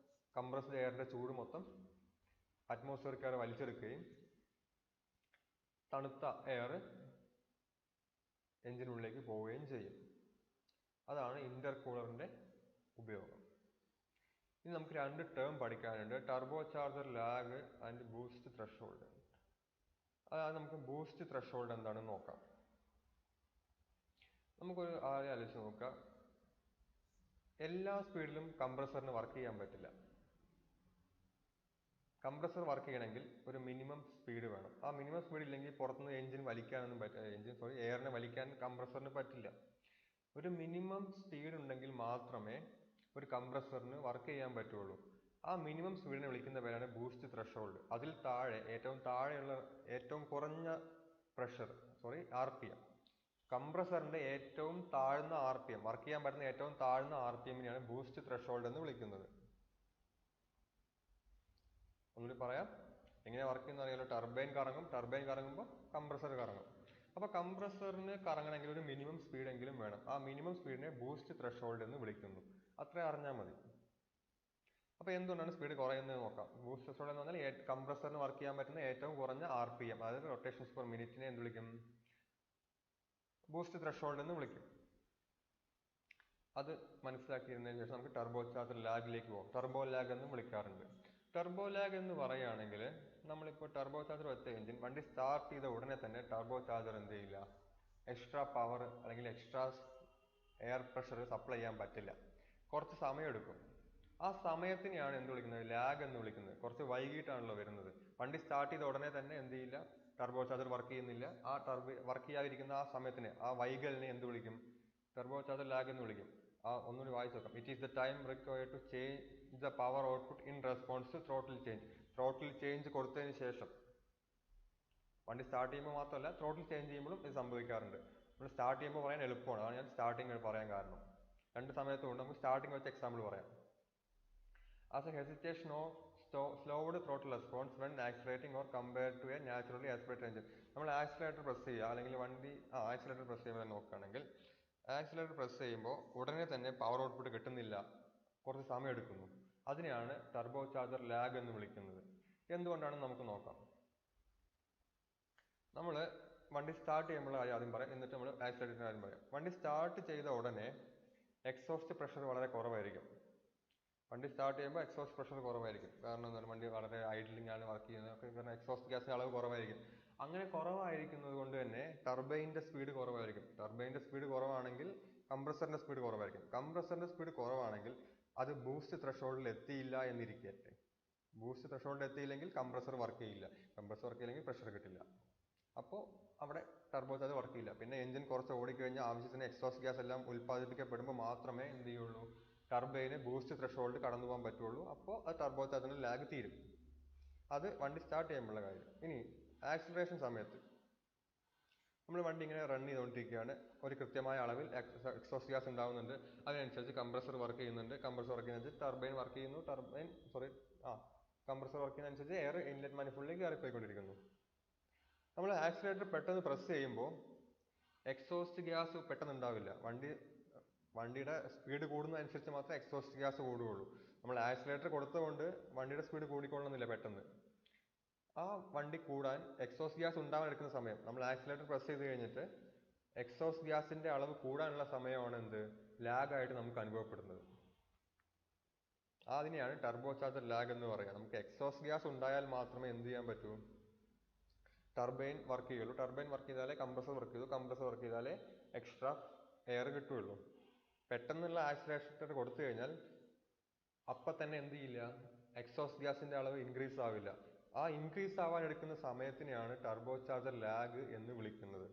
കംപ്രസ്ഡ് എയറിന്റെ ചൂട് മൊത്തം അറ്റ്മോസ്ഫിയർക്ക് എയർ വലിച്ചെടുക്കുകയും തണുത്ത എയർ എഞ്ചിനുള്ളിലേക്ക് പോവുകയും ചെയ്യും. അതാണ് ഇന്റർകൂളറിന്റെ ഉപയോഗം. ഇനി നമുക്ക് രണ്ട് ടേം പഠിക്കാനുണ്ട്, turbo charger lag and boost threshold. അതായത് നമുക്ക് ബൂസ്റ്റ് ത്രെഷോൾഡ് എന്താണെന്ന് നോക്കാം. നമുക്കൊരു ആദ്യം ആലോചിച്ച് നോക്കാം, എല്ലാ സ്പീഡിലും കംപ്രസറിന് വർക്ക് ചെയ്യാൻ പറ്റില്ല. കംപ്രസർ വർക്ക് ചെയ്യണമെങ്കിൽ ഒരു മിനിമം സ്പീഡ് വേണം. ആ മിനിമം സ്പീഡ് ഇല്ലെങ്കിൽ പുറത്തുനിന്ന് എയറിനെ വലിക്കാൻ കംപ്രസറിന് പറ്റില്ല. ഒരു മിനിമം സ്പീഡ് ഉണ്ടെങ്കിൽ മാത്രമേ ഒരു കംപ്രസറിന് വർക്ക് ചെയ്യാൻ പറ്റുള്ളൂ. ആ മിനിമം സ്പീഡിനെ വിളിക്കുന്ന പേരാണ് ബൂസ്റ്റ് ത്രെഷോൾഡ്. അതിൽ താഴെ ഏറ്റവും കുറഞ്ഞ പ്രഷർ RPM, കംപ്രസറിന്റെ ഏറ്റവും താഴ്ന്ന RPM, വർക്ക് ചെയ്യാൻ പറ്റുന്ന ഏറ്റവും താഴ്ന്ന RPM-നെയാണ് ബൂസ്റ്റ് ത്രെഷോൾഡ് എന്ന് വിളിക്കുന്നത്. ഒന്നുകൂടി പറയാം, എങ്ങനെ വർക്ക് ചെയ്യുന്ന അറിയാലോ. ടർബൈൻ കറങ്ങും, ടർബൈൻ കറങ്ങുമ്പോൾ കംപ്രസർ കറങ്ങും. അപ്പോൾ കംപ്രസറിന് കറങ്ങണമെങ്കിൽ ഒരു മിനിമം സ്പീഡ് എങ്കിലും വേണം. ആ മിനിമം സ്പീഡിനെ ബൂസ്റ്റ് ത്രെഷോൾഡ് എന്ന് വിളിക്കുന്നു. അത്ര അറിഞ്ഞാൽ മതി. അപ്പോൾ എന്തുകൊണ്ടാണ് സ്പീഡ് കുറയുന്നത് നോക്കാം. ബൂസ്റ്റ് ത്രെഷോൾഡ് എന്ന് പറഞ്ഞാൽ കംപ്രസറിന് വർക്ക് ചെയ്യാൻ പറ്റുന്ന ഏറ്റവും കുറഞ്ഞ RPM, അതായത് റൊട്ടേഷൻസ് പെർ മിനിറ്റിനെ എന്ത് വിളിക്കും? ബൂസ്റ്റ് ത്രെഷോൾഡ് എന്ന് വിളിക്കും. അത് മനസ്സിലാക്കിയതിനു ശേഷം നമുക്ക് ടർബോ ചാർജർ ലാഗിലേക്ക് പോകും. ടർബോ ലാഗ് എന്ന് വിളിക്കാറുണ്ട്. ടർബോ ലാഗ് എന്ന് പറയുകയാണെങ്കിൽ നമ്മളിപ്പോൾ ടർബോ ചാർജർ വെച്ച എഞ്ചിൻ വണ്ടി സ്റ്റാർട്ട് ചെയ്ത ഉടനെ തന്നെ ടർബോ ചാർജർ എന്ത് ചെയ്യില്ല, എക്സ്ട്രാ പവർ അല്ലെങ്കിൽ എക്സ്ട്രാ എയർ പ്രഷർ സപ്ലൈ ചെയ്യാൻ പറ്റില്ല. കുറച്ച് സമയം എടുക്കും. ആ സമയത്തിനെയാണ് എന്ത് വിളിക്കുന്നത്? ലാഗ് എന്ന് വിളിക്കുന്നത്. കുറച്ച് വൈകിട്ടാണല്ലോ വരുന്നത്. വണ്ടി സ്റ്റാർട്ട് ചെയ്ത ഉടനെ തന്നെ എന്ത് ചെയ്യില്ല, ടർബോ ചാർജർ വർക്ക് ചെയ്യുന്നില്ല. ആ വർക്ക് ചെയ്യാതിരിക്കുന്ന ആ സമയത്തിന്, ആ വൈകലിനെ എന്ത് വിളിക്കും? ടർബോ ചാർജർ ലാഗ് എന്ന് വിളിക്കും. ഒന്നുകൂടി വായിച്ചു നോക്കാം. It is the time required to change the power output in response to throttle change. Throttle change കൊടുത്തതിന് ശേഷം, വണ്ടി സ്റ്റാർട്ട് ചെയ്യുമ്പോൾ മാത്രമല്ല ത്രോട്ടിൽ ചേഞ്ച് ചെയ്യുമ്പോഴും ഇത് സംഭവിക്കാറുണ്ട്. നമ്മൾ സ്റ്റാർട്ട് ചെയ്യുമ്പോൾ പറയാൻ എളുപ്പമാണ്, അതാണ് ഞാൻ സ്റ്റാർട്ടിങ് പറയാൻ കാരണം. രണ്ട് സമയത്തും ഉണ്ട്. നമുക്ക് സ്റ്റാർട്ടിങ് വെച്ച് എക്സാമ്പിൾ പറയാം. As a hesitation or slowed throttle response when accelerating or compared to a naturally aspirated engine. നമ്മൾ ആക്സിലേറ്റർ പ്രസ് ചെയ്യുക, അല്ലെങ്കിൽ വണ്ടി ആക്സിലേറ്റർ പ്രസ് ചെയ്യുമ്പോൾ നോക്കുകയാണെങ്കിൽ ആക്സിലേറ്റർ പ്രസ് ചെയ്യുമ്പോൾ ഉടനെ തന്നെ പവർ ഔട്ട്പുട്ട് കിട്ടുന്നില്ല, കുറച്ച് സമയം എടുക്കുന്നു. അതിനെയാണ് ടർബോ ചാർജർ ലാഗ് എന്ന് വിളിക്കുന്നത്. എന്തുകൊണ്ടാണെന്ന് നമുക്ക് നോക്കാം. നമ്മൾ വണ്ടി സ്റ്റാർട്ട് ചെയ്യുമ്പോൾ ആദ്യം പറയാം, എന്നിട്ട് നമ്മൾ ആക്സിലേറ്ററിൻ്റെ കാര്യം പറയാം. വണ്ടി സ്റ്റാർട്ട് ചെയ്ത ഉടനെ എക്സോസ്റ്റ് പ്രഷർ വളരെ കുറവായിരിക്കും. വണ്ടി സ്റ്റാർട്ട് ചെയ്യുമ്പോൾ എക്സോസ്റ്റ് പ്രഷർ കുറവായിരിക്കും. കാരണം എന്താണ്, വണ്ടി വളരെ ഐഡലിംഗ് ആണ് വർക്ക് ചെയ്യുന്നത്. ഒക്കെ കാരണം എക്സോസ്റ്റ് ഗ്യാസിൻ്റെ അളവ് കുറവായിരിക്കും. അങ്ങനെ കുറവായിരിക്കുന്നത് കൊണ്ട് തന്നെ ടർബൈൻ്റെ സ്പീഡ് കുറവായിരിക്കും. ടർബൈൻ്റെ സ്പീഡ് കുറവാണെങ്കിൽ കംപ്രസറിൻ്റെ സ്പീഡ് കുറവായിരിക്കും. കംപ്രസറിൻ്റെ സ്പീഡ് കുറവാണെങ്കിൽ അത് ബൂസ്റ്റ് ത്രെഷോൾഡിൽ എത്തിയില്ല എന്നിരിക്കട്ടെ. ബൂസ്റ്റ് ത്രെഷോൾഡിൽ എത്തിയില്ലെങ്കിൽ കംപ്രസർ വർക്ക് ചെയ്യില്ല. കംപ്രസർ വർക്ക് ചെയ്യില്ലെങ്കിൽ പ്രഷർ കിട്ടില്ല. അപ്പോൾ അവിടെ ടർബോ ചാർജർ വർക്ക് ചെയ്യില്ല. പിന്നെ എഞ്ചിൻ കുറച്ച് ഓടിക്കഴിഞ്ഞാൽ ആവശ്യത്തിന് എക്സോസ്റ്റ് ഗ്യാസ് എല്ലാം ഉൽപ്പാദിപ്പിക്കപ്പെടുമ്പോൾ മാത്രമേ എന്ത് ചെയ്യുള്ളൂ, ടർബൈന് ബൂസ്റ്റ് ത്രെഷോൾഡ് കടന്നു പോകാൻ പറ്റുള്ളൂ. അപ്പോൾ അത് ടർബോ ചാർജറിൻ്റെ ലാഗ് തീരും. അത് വണ്ടി സ്റ്റാർട്ട് ചെയ്യുമ്പോഴുള്ള കാര്യം. ഇനി ആക്സിലറേഷൻ സമയത്ത് നമ്മൾ വണ്ടി ഇങ്ങനെ റൺ ചെയ്തുകൊണ്ടിരിക്കുകയാണ്. ഒരു കൃത്യമായ അളവിൽ എക്സോസ്റ്റ് ഗ്യാസ് ഉണ്ടാകുന്നുണ്ട്. അതിനനുസരിച്ച് കംപ്രസർ വർക്ക് ചെയ്യുന്നുണ്ട്. കംപ്രസർ വർക്ക് ചെയ്യുന്നതനുസരിച്ച് ടർബൈൻ വർക്ക് ചെയ്യുന്നു. കംപ്രസർ വർക്ക് ചെയ്യുന്നതനുസരിച്ച് എയർ ഇൻലെറ്റ് മാനിഫോൾഡിലേക്ക് കയറിപ്പോയിക്കൊണ്ടിരിക്കുന്നു. നമ്മൾ ആക്സിലേറ്റർ പെട്ടെന്ന് പ്രസ് ചെയ്യുമ്പോൾ എക്സോസ്റ്റ് ഗ്യാസ് പെട്ടെന്ന് ഉണ്ടാവില്ല. വണ്ടിയുടെ സ്പീഡ് കൂടുന്നതനുസരിച്ച് മാത്രമേ എക്സോസ്റ്റ് ഗ്യാസ് കൂടുകയുള്ളൂ. നമ്മൾ ആക്സിലേറ്റർ കൊടുത്തുകൊണ്ട് വണ്ടിയുടെ സ്പീഡ് കൂടിക്കൊള്ളുന്നില്ല പെട്ടെന്ന്. ആ വണ്ടി കൂടാൻ എക്സോസ്റ്റ് ഗ്യാസ് ഉണ്ടാവാൻ എടുക്കുന്ന സമയം, നമ്മൾ ആക്സിലേറ്റർ പ്രസ് ചെയ്ത് കഴിഞ്ഞിട്ട് എക്സോസ്റ്റ് ഗ്യാസിന്റെ അളവ് കൂടാനുള്ള സമയമാണ് എന്ത്, ലാഗായിട്ട് നമുക്ക് അനുഭവപ്പെടുന്നത്. അതിനെയാണ് ടർബോ ചാർജർ ലാഗ് എന്ന് പറയുക. നമുക്ക് എക്സോസ്റ്റ് ഗ്യാസ് ഉണ്ടായാൽ മാത്രമേ എന്ത് ചെയ്യാൻ പറ്റൂ, ടർബൈൻ വർക്ക് ചെയ്യുള്ളൂ. ടർബൈൻ വർക്ക് ചെയ്താലേ കംപ്രസർ വർക്ക് ചെയ്തു. കംപ്രസർ വർക്ക് ചെയ്താലേ എക്സ്ട്രാ എയർ കിട്ടുകയുള്ളൂ. പെട്ടെന്നുള്ള ആക്സിലേറ്റർ കൊടുത്തു കഴിഞ്ഞാൽ അപ്പം തന്നെ എന്ത് ചെയ്യില്ല, എക്സോസ്റ്റ് ഗ്യാസിന്റെ അളവ് ഇൻക്രീസ് ആവില്ല. ആ ഇൻക്രീസ് ആവാൻ എടുക്കുന്ന സമയത്തിനെയാണ് ടർബോ ചാർജർ ലാഗ് എന്ന് വിളിക്കുന്നത്.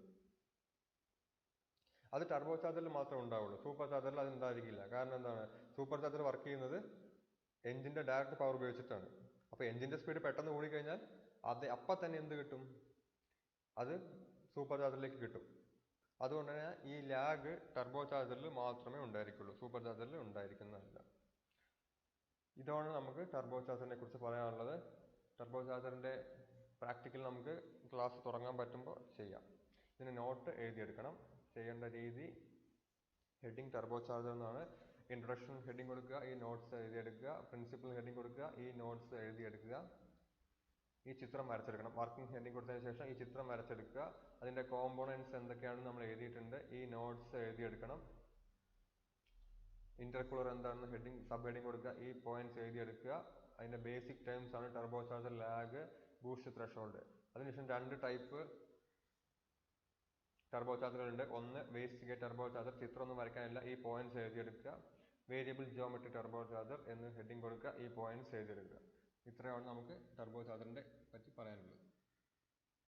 അത് ടർബോ ചാർജറിൽ മാത്രമേ ഉണ്ടാവുള്ളൂ. സൂപ്പർ ചാർജറിൽ അത് ഉണ്ടായിരിക്കില്ല. കാരണം എന്താണ്, സൂപ്പർ ചാർജർ വർക്ക് ചെയ്യുന്നത് എഞ്ചിന്റെ ഡയറക്റ്റ് പവർ ഉപയോഗിച്ചിട്ടാണ്. അപ്പോൾ എഞ്ചിന്റെ സ്പീഡ് പെട്ടെന്ന് കൂടിക്കഴിഞ്ഞാൽ അപ്പം തന്നെ എന്ത് കിട്ടും, അത് സൂപ്പർ ചാർജറിലേക്ക് കിട്ടും. അതുകൊണ്ട് തന്നെ ഈ ലാഗ് ടർബോ ചാർജറിൽ മാത്രമേ ഉണ്ടായിരിക്കുള്ളൂ, സൂപ്പർ ചാർജറിൽ ഉണ്ടായിരിക്കുന്നതല്ല. ഇതാണ് നമുക്ക് ടർബോ ചാർജറിനെ കുറിച്ച് പറയാനുള്ളത്. ടർബോ ചാർജറിന്റെ പ്രാക്ടിക്കൽ നമുക്ക് ക്ലാസ് തുടങ്ങാൻ പറ്റുമ്പോൾ ചെയ്യാം. ഇതിന് നോട്ട് എഴുതിയെടുക്കണം. ചെയ്യേണ്ട രീതി, ഹെഡിങ് ടർബോ ചാർജർ എന്നാണ്. ഇൻട്രൊഡക്ഷൻ ഹെഡിങ് കൊടുക്കുക, ഈ നോട്ട്സ് എഴുതിയെടുക്കുക. പ്രിൻസിപ്പൽ ഹെഡിങ് കൊടുക്കുക, ഈ നോട്ട്സ് എഴുതിയെടുക്കുക. ഈ ചിത്രം വരച്ചെടുക്കണം. വർക്കിംഗ് ഹെഡിങ് കൊടുത്തതിന് ശേഷം ഈ ചിത്രം വരച്ചെടുക്കുക. അതിന്റെ കോമ്പോണൻസ് എന്തൊക്കെയാണെന്ന് നമ്മൾ എഴുതിയിട്ടുണ്ട്. ഈ നോട്ട്സ് എഴുതിയെടുക്കണം. ഇന്റർകൂളർ എന്താണെന്ന് ഹെഡിങ് സബ് ഹെഡിങ് കൊടുക്കുക. ഈ പോയിന്റ്സ് എഴുതിയെടുക്കുക. അതിന്റെ ബേസിക് ടേംസ് ആണ് turbo charger, lag, boost threshold. അതിനുശേഷം രണ്ട് ടൈപ്പ് ടർബോ ചാർജറുകളുണ്ട്. ഒന്ന് വേസ്റ്റ് ഗേറ്റ് ടർബോ ചാർജർ, ചിത്രമൊന്നും വരയ്ക്കാനില്ല, ഈ പോയിന്റ്സ് എഴുതിയെടുക്കുക. വേരിയബിൾ ജിയോമെട്രി ടർബോ ചാർജർ എന്ന് ഹെഡിങ് കൊടുക്കുക, ഈ പോയിന്റ്സ് എഴുതിയെടുക്കുക. ഇത്രയാണ് നമുക്ക് ടർബോ ചാർജറിനെ പറ്റി പറയാനുള്ളത്.